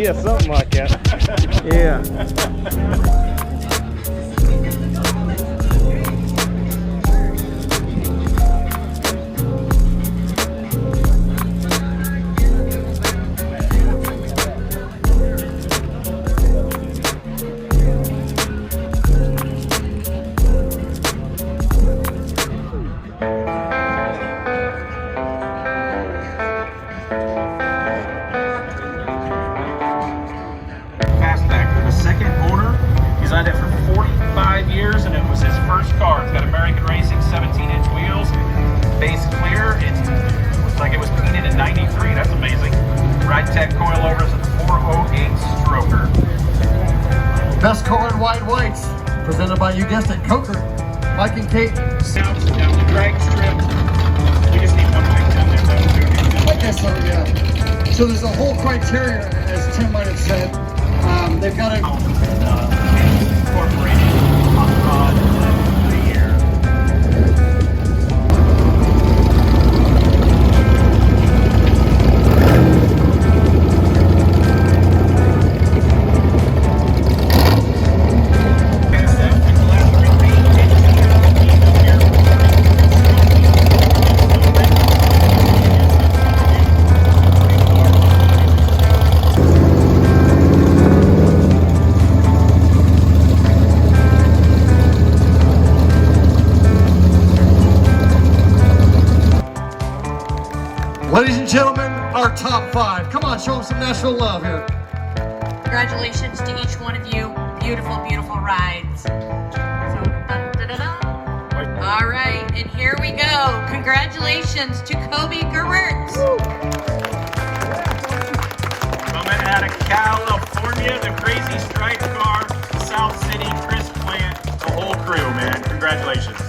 Yeah, something like that. Yeah. He's owned it for 45 years, and it was his first car. It's got American Racing 17-inch wheels, base clear. It looks like it was painted in '93. That's amazing. Ride Tech coilovers and 408 stroker. Best colored white whites, presented by, you guessed it, Coker. Mike and Kate. Sounds down the drag strip. We just need one bike down there, though. I guess so, yeah. So there's a whole criteria, as Tim might have said. They've got to incorporated hot rod the year. Ladies and gentlemen, our top 5. Come on, show them some Nashville love here. Congratulations to each one of you. Beautiful, beautiful rides. So, all right, and here we go. Congratulations to Kobe Gerwerts. Coming out of California, the Crazy Stripe car, South City, Chris Plant, the whole crew, man. Congratulations.